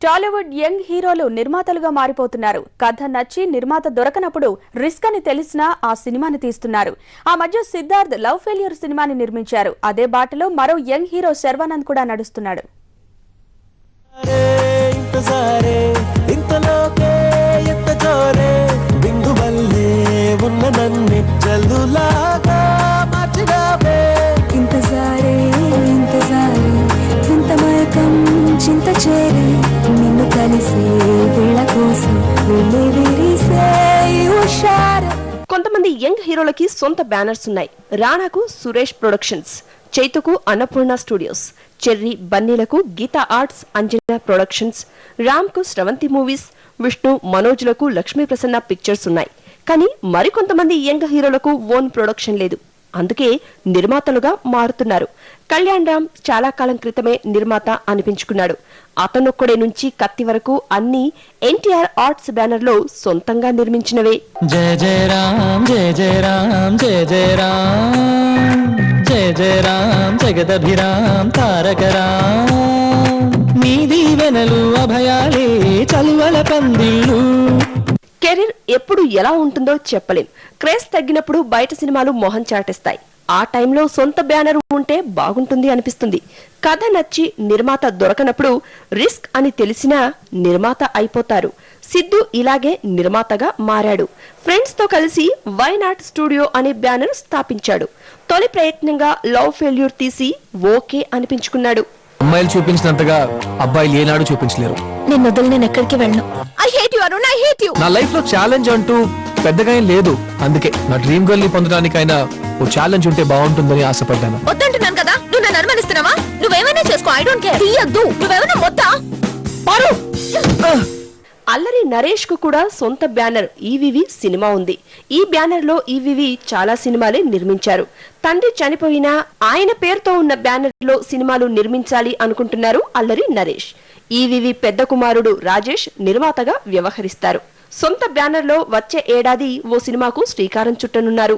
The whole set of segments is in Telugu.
టాలీవుడ్ యంగ్ హీరోలు నిర్మాతలుగా మారిపోతున్నారు. కథ నచ్చి నిర్మాత దొరకనప్పుడు రిస్క్ అని తెలిసినా ఆ సినిమాని తీస్తున్నారు. ఆ మధ్య సిద్ధార్థ్ లవ్ ఫెయిల్యూర్ సినిమాని నిర్మించారు. అదే బాటలో మరో యంగ్ హీరో శర్వానంద్ కూడా నడుస్తున్నాడు. కొంతమంది యంగ్ హీరోలకి సొంత బ్యానర్స్ ఉన్నాయి. రాణాకు సురేష్ ప్రొడక్షన్స్, చైతుకు అన్నపూర్ణ స్టూడియోస్, చెర్రీ బన్నీలకు గీతా ఆర్ట్స్ అంజనా ప్రొడక్షన్స్, రామ్ కు స్రవంతి మూవీస్, విష్ణు మనోజ్లకు లక్ష్మీ ప్రసన్న పిక్చర్స్ ఉన్నాయి. కానీ మరికొంతమంది యంగ్ హీరోలకు ఓన్ ప్రొడక్షన్ లేదు. అందుకే నిర్మాతలుగా మారుతున్నారు. కళ్యాణ్ రామ్ చాలా కాలం క్రితమే నిర్మాత అనిపించుకున్నాడు. అతనొక్కడే నుంచి కత్తి వరకు అన్ని ఎన్టీఆర్ ఆర్ట్స్ బ్యానర్ లో సొంతంగా నిర్మించినవే. జయ జయ రామ్ జయ జయ రామ్ జయ జయ రామ్ జయ జయ రామ్ జగదభిరామ్ తారక రామ్ నీ దీవెనలు అభయాలే చలువల పందిళ్ళు. కెరీర్ ఎప్పుడు ఎలా ఉంటుందో చెప్పలేం. క్రేజ్ తగ్గినప్పుడు బయట సినిమాలు మొహం చాటేస్తాయి. ఆ టైంలో సొంత బ్యానర్ ఉంటే బాగుంటుంది అనిపిస్తుంది. కథ నచ్చి నిర్మాత దొరకనప్పుడు రిస్క్ అని తెలిసినా నిర్మాత అయిపోతారు. సిద్ధు ఇలాగే నిర్మాతగా మారాడు. ఫ్రెండ్స్ తో కలిసి వై నాట్ స్టూడియో అనే బ్యానర్ స్థాపించాడు. తొలి ప్రయత్నంగా లవ్ ఫెయిల్యూర్ తీసి ఓకే అనిపించుకున్నాడు. అమ్మాయిలు చూపించినంతగా అబ్బాయిలు ఏనాడు చూపించలేరు. నేను వదిలి నేను ఎక్కడికి వెళ్ళను. I hate you Arun, I hate you. నా లైఫ్ లో ఛాలెంజ్ అంటూ పెద్దగా ఏం లేదు. అందుకే నా డ్రీమ్ గర్ల్ ని పొందడానికైనా ఓ ఛాలెంజ్ ఉంటే బాగుంటుందని ఆశపడ్డాను. వద్దంటున్నాను కదా, నువ్వు నన్ను అనుమానిస్తున్నావా? నువ్వేమైనా చేసుకో, ఐ డోంట్ కేర్. తీయద్దు, నువ్వేమైనా మొత్తా పారు. అల్లరి నరేష్ కు కూడా సొంత బ్యానర్ ఈవివి సినిమా ఉంది. ఈ బ్యానర్ లో ఈవివి చాలా సినిమాలే నిర్మించారు. తండ్రి చనిపోయినా ఆయన పేరుతో ఉన్న బ్యానర్ లో సినిమాలు నిర్మించాలి అనుకుంటున్నారు అల్లరి నరేష్. ఈవివి పెద్ద కుమారుడు రాజేష్ నిర్మాతగా వ్యవహరిస్తారు. సొంత బ్యానర్ లో వచ్చే ఏడాది ఓ సినిమాకు శ్రీకారం చుట్టనున్నారు.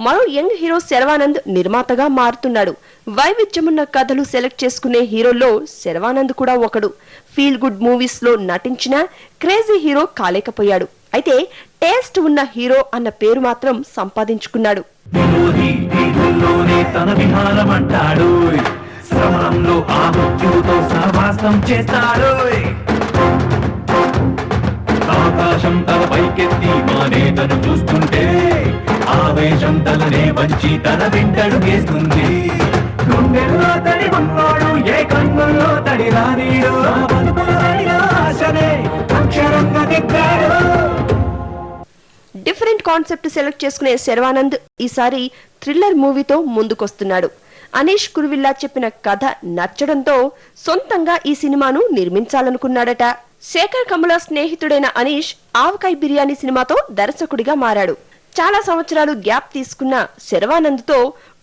మరో యంగ్ హీరో శర్వానంద్ నిర్మాతగా మారుతున్నాడు. వైవిధ్యమున్న కథలు సెలెక్ట్ చేసుకునే హీరోల్లో శర్వానంద్ కూడా ఒకడు. ఫీల్ గుడ్ మూవీస్ లో నటించిన క్రేజీ హీరో కాలేకపోయాడు. అయితే టేస్ట్ ఉన్న హీరో అన్న పేరు మాత్రం సంపాదించుకున్నాడు. ఆకాశం తల పైకెత్తి మానేతను చూస్తుంటే ఆవేశం తలనే వంచి తన వెంటడుగేస్తుంది. గుండెల్లో తడి ఉన్నాడు, ఏ కన్నుల్లో తడి రానీడు, ఆశనే అక్షరంగా దిక్కాడు. డిఫరెంట్ కాన్సెప్ట్ సెలెక్ట్ చేసుకునే శర్వానంద్ ఈసారి థ్రిల్లర్ మూవీతో ముందుకొస్తున్నాడు. అనీష్ కురువిల్లా చెప్పిన కథ నచ్చడంతో సొంతంగా ఈ సినిమాను నిర్మించాలనుకున్నాడట. శేఖర్ కమల స్నేహితుడైన అనీష్ ఆవకాయ్ బిర్యానీ సినిమాతో దర్శకుడిగా మారాడు. చాలా సంవత్సరాలు గ్యాప్ తీసుకున్న శర్వానంద్ తో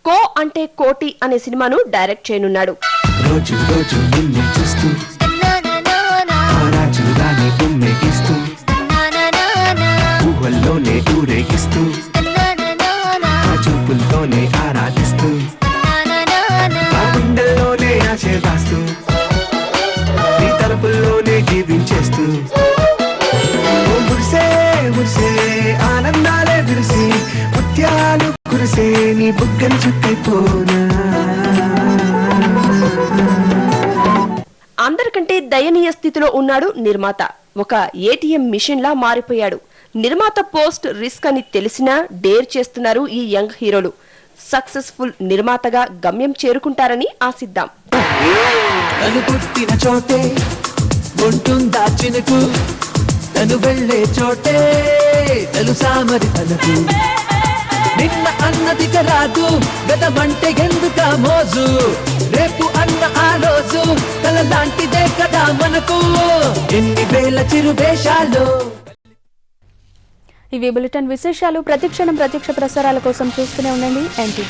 కో అంటే కోటి అనే సినిమాను డైరెక్ట్ చేయనున్నాడు. జీవించేస్తూ ఆనందాలే విరిసి ముత్యాలు కురిసే నీ బుగ్గని చుట్టైపోనా. అందరికంటే దయనీయ స్థితిలో ఉన్నాడు నిర్మాత. ఒక ఏటీఎం మిషన్ లా మారిపోయాడు. నిర్మాత పోస్ట్ రిస్క్ అని తెలిసినా డేర్ చేస్తున్నారు ఈ యంగ్ హీరోలు. సక్సెస్ఫుల్ నిర్మాతగా గమ్యం చేరుకుంటారని ఆశిద్దాం. తను పుట్టిన చోటే ఉంటుందా చినుకు, తను వెళ్లే చోటే తెలుసా మరి తనకు. నిన్న అన్నదిక రాదు, గతమంటే ఎందుక మోజు, రేపు అన్న ఆ రోజు కల లాంటిదే కదా మనకు ఎన్ని వేల చిరువేషాలు. ఇవి బులెటిన్ విశేషాలు. ప్రతిక్షణం ప్రత్యక్ష ప్రసారాల కోసం చూస్తూనే ఉండండి NTV.